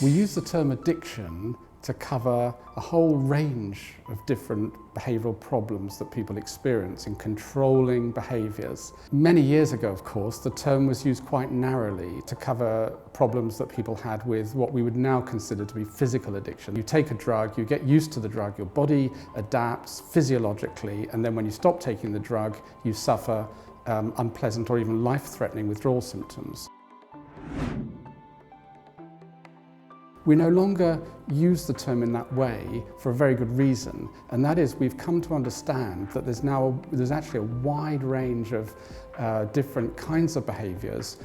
We use the term addiction to cover a whole range of different behavioural problems that people experience in controlling behaviours. Many years ago, of course, the term was used quite narrowly to cover problems that people had with what we would now consider to be physical addiction. You take a drug, you get used to the drug, your body adapts physiologically, and then when you stop taking the drug, you suffer unpleasant or even life-threatening withdrawal symptoms. We no longer use the term in that way for a very good reason, and that is we've come to understand that there's actually a wide range of different kinds of behaviours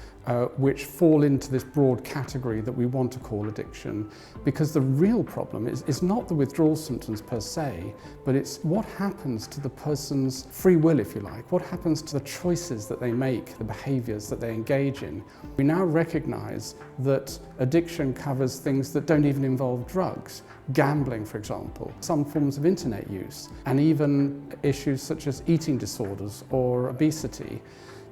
which fall into this broad category that we want to call addiction, because the real problem is not the withdrawal symptoms per se, but it's what happens to the person's free will, if you like, what happens to the choices that they make, the behaviours that they engage in. We now recognise that addiction covers things that don't even involve drugs. Gambling, for example, some forms of internet use, and even issues such as eating disorders or obesity.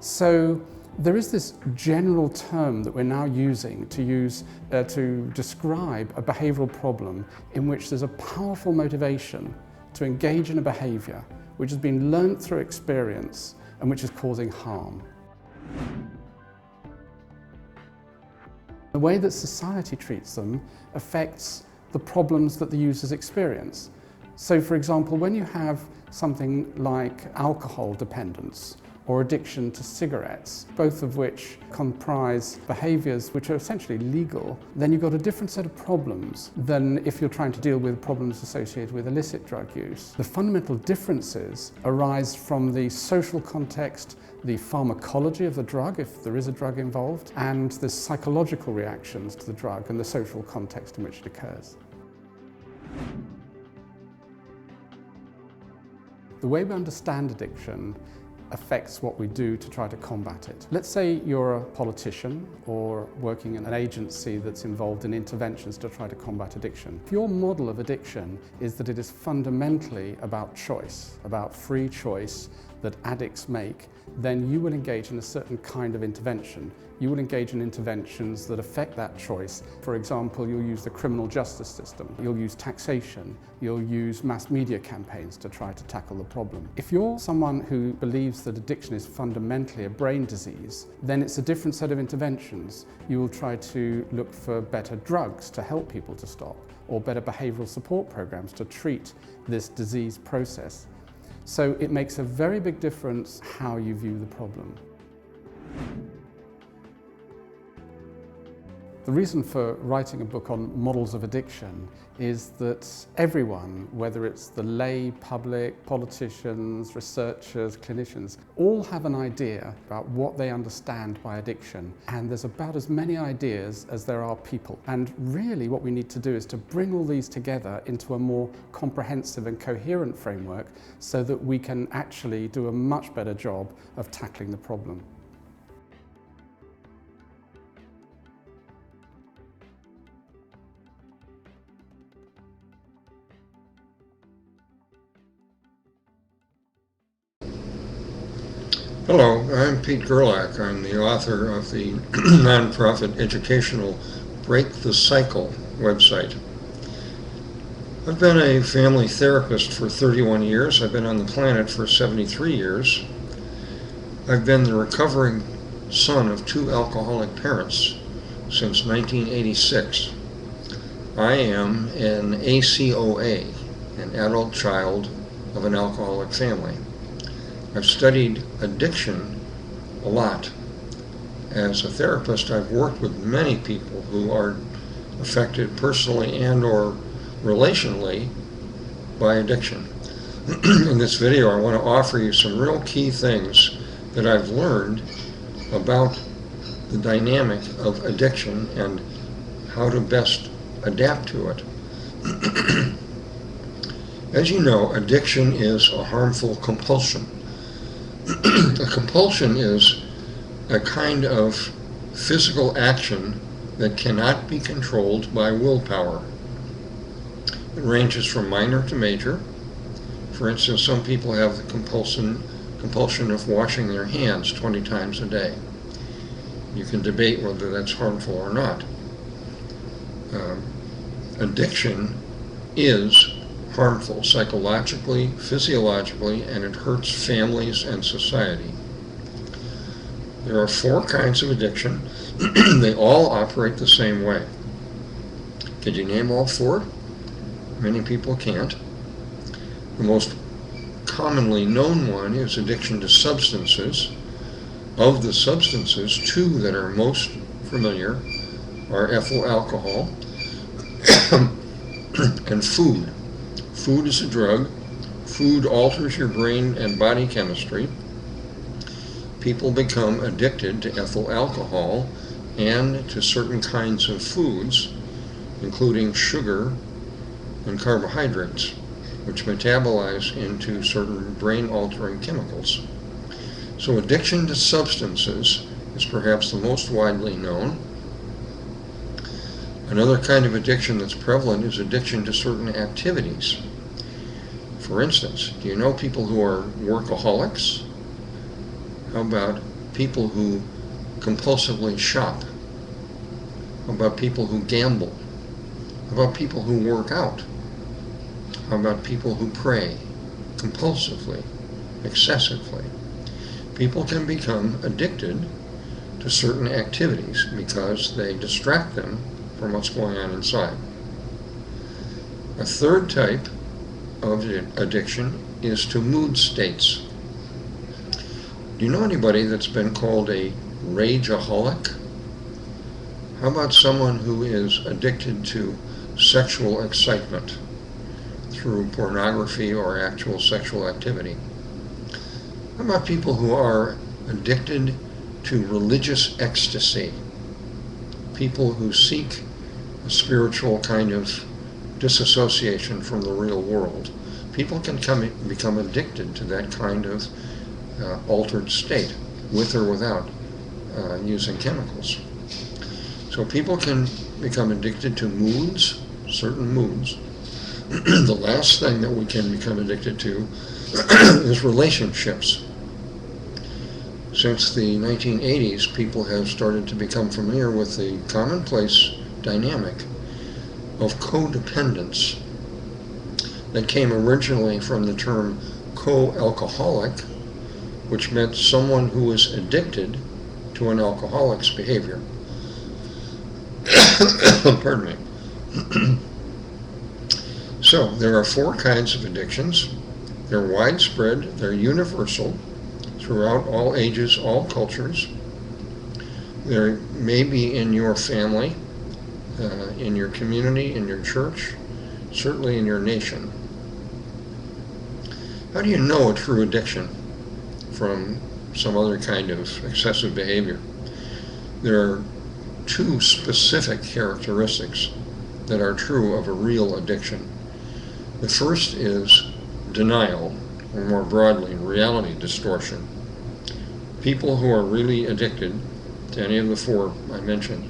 So there is this general term that we're now using to describe a behavioural problem in which there's a powerful motivation to engage in a behaviour which has been learnt through experience and which is causing harm. The way that society treats them affects the problems that the users experience. So, for example, when you have something like alcohol dependence or addiction to cigarettes, both of which comprise behaviours which are essentially legal, then you've got a different set of problems than if you're trying to deal with problems associated with illicit drug use. The fundamental differences arise from the social context, the pharmacology of the drug, if there is a drug involved, and the psychological reactions to the drug and the social context in which it occurs. The way we understand addiction affects what we do to try to combat it. Let's say you're a politician or working in an agency that's involved in interventions to try to combat addiction. If your model of addiction is that it is fundamentally about choice, about free choice that addicts make, then you will engage in a certain kind of intervention. You will engage in interventions that affect that choice. For example, you'll use the criminal justice system, you'll use taxation, you'll use mass media campaigns to try to tackle the problem. If you're someone who believes that addiction is fundamentally a brain disease, then it's a different set of interventions. You will try to look for better drugs to help people to stop, or better behavioural support programs to treat this disease process. So it makes a very big difference how you view the problem. The reason for writing a book on models of addiction is that everyone, whether it's the lay public, politicians, researchers, clinicians, all have an idea about what they understand by addiction. And there's about as many ideas as there are people. And really what we need to do is to bring all these together into a more comprehensive and coherent framework so that we can actually do a much better job of tackling the problem. Hello, I'm Pete Gerlach. I'm the author of the nonprofit educational Break the Cycle website. I've been a family therapist for 31 years. I've been on the planet for 73 years. I've been the recovering son of 2 alcoholic parents since 1986. I am an ACOA, an adult child of an alcoholic family. I've studied addiction a lot. As a therapist, I've worked with many people who are affected personally and or relationally by addiction. In this video, I want to offer you some real key things that I've learned about the dynamic of addiction and how to best adapt to it. As you know, addiction is a harmful compulsion. A compulsion is a kind of physical action that cannot be controlled by willpower. It ranges from minor to major. For instance, some people have the compulsion of washing their hands 20 times a day. You can debate whether that's harmful or not. addiction is harmful psychologically, physiologically, and it hurts families and society. There are 4 kinds of addiction. They all operate the same way. Could you name all 4? Many people can't. The most commonly known one is addiction to substances. Of the substances, 2 that are most familiar are ethyl alcohol and food. Food is a drug. Food alters your brain and body chemistry. People become addicted to ethyl alcohol and to certain kinds of foods, including sugar and carbohydrates, which metabolize into certain brain-altering chemicals. So addiction to substances is perhaps the most widely known. Another kind of addiction that's prevalent is addiction to certain activities. For instance, do you know people who are workaholics? How about people who compulsively shop? How about people who gamble? How about people who work out? How about people who pray compulsively, excessively? People can become addicted to certain activities because they distract them from what's going on inside. A third type of addiction is to mood states. Do you know anybody that's been called a rageaholic? How about someone who is addicted to sexual excitement through pornography or actual sexual activity? How about people who are addicted to religious ecstasy? People who seek a spiritual kind of disassociation from the real world. People can become addicted to that kind of altered state, with or without using chemicals. So people can become addicted to moods, certain moods. The last thing that we can become addicted to is relationships. Since the 1980s, people have started to become familiar with the commonplace dynamic of codependence that came originally from the term co-alcoholic, which meant someone who was addicted to an alcoholic's behavior. Pardon me. So there are 4 kinds of addictions. They're widespread, they're universal throughout all ages, all cultures. There may be in your family, in your community, in your church, certainly in your nation. How do you know a true addiction from some other kind of excessive behavior? There are 2 specific characteristics that are true of a real addiction. The first is denial, or more broadly, reality distortion. People who are really addicted to any of the 4 I mentioned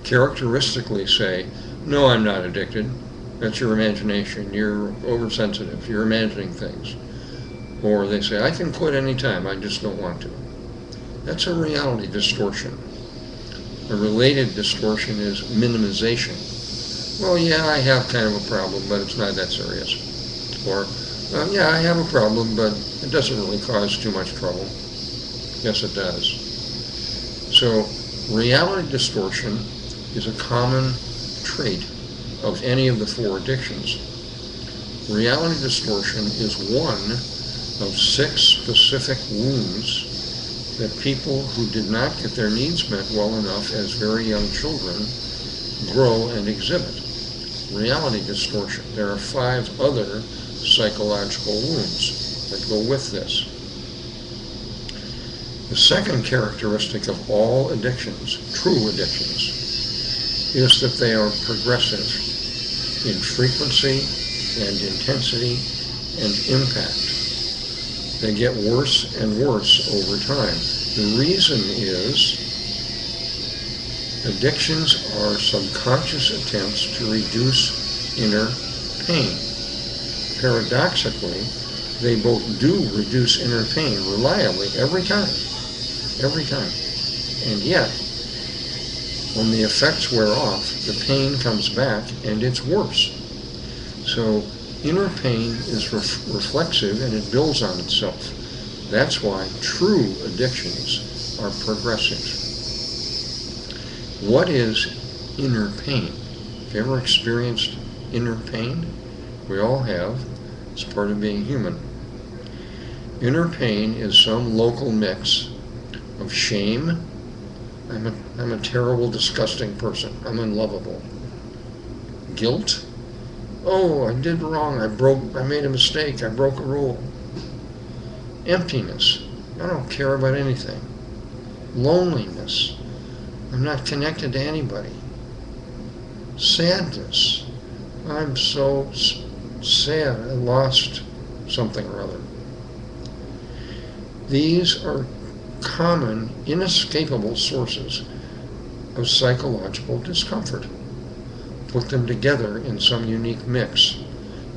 characteristically say, "No, I'm not addicted. That's your imagination. You're oversensitive. You're imagining things." Or they say, "I can quit any time. I just don't want to." That's a reality distortion. A related distortion is minimization. "Well, yeah, I have kind of a problem, but it's not that serious." Or, "Yeah, I have a problem, but it doesn't really cause too much trouble." Yes, it does. So, reality distortion is a common trait of any of the 4 addictions. Reality distortion is one of 6 specific wounds that people who did not get their needs met well enough as very young children grow and exhibit. Reality distortion. There are 5 other psychological wounds that go with this. The second characteristic of all addictions, true addictions, is that they are progressive in frequency and intensity and impact. They get worse and worse over time. The reason is addictions are subconscious attempts to reduce inner pain. Paradoxically, they both do reduce inner pain reliably every time. And yet, When the effects wear off, the pain comes back and it's worse. So inner pain is reflexive and it builds on itself. That's why true addictions are progressive. What is inner pain? Have you ever experienced inner pain? We all have. It's part of being human. Inner pain is some local mix of shame. I'm a terrible, disgusting person. I'm unlovable. Guilt. Oh, I did wrong. I made a mistake. I broke a rule. Emptiness. I don't care about anything. Loneliness. I'm not connected to anybody. Sadness. I'm so sad. I lost something or other. These are common, inescapable sources of psychological discomfort. Put them together in some unique mix,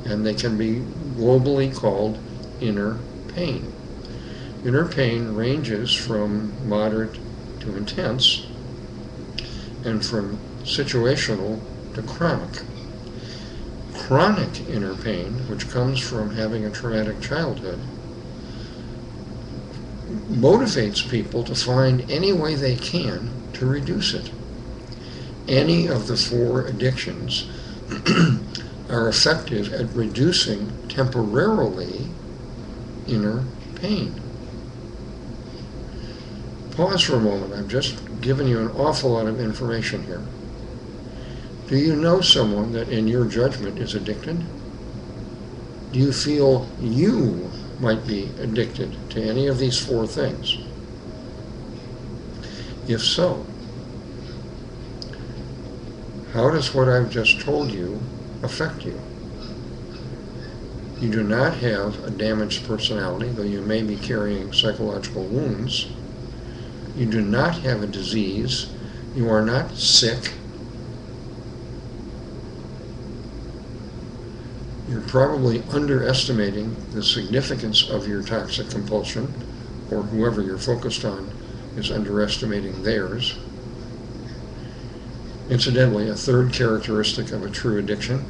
and they can be globally called inner pain. Inner pain ranges from moderate to intense, and from situational to chronic. Chronic inner pain, which comes from having a traumatic childhood, motivates people to find any way they can to reduce it. Any of the 4 addictions are effective at reducing temporarily inner pain. Pause for a moment. I've just given you an awful lot of information here. Do you know someone that in your judgment is addicted? Do you feel you might be addicted to any of these 4 things? If so, how does what I've just told you affect you? You do not have a damaged personality, though you may be carrying psychological wounds. You do not have a disease. You are not sick. You're probably underestimating the significance of your toxic compulsion, or whoever you're focused on is underestimating theirs. Incidentally, a third characteristic of a true addiction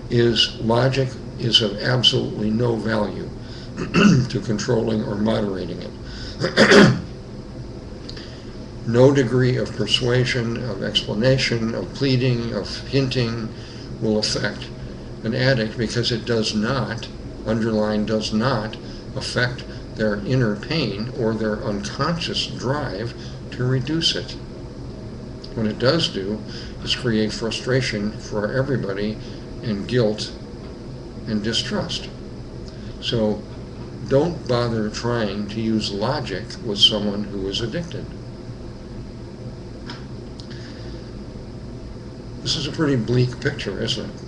is logic is of absolutely no value to controlling or moderating it. No degree of persuasion, of explanation, of pleading, of hinting will affect an addict, because it does not, underline does not, affect their inner pain or their unconscious drive to reduce it. What it does do is create frustration for everybody and guilt and distrust. So don't bother trying to use logic with someone who is addicted. This is a pretty bleak picture, isn't it?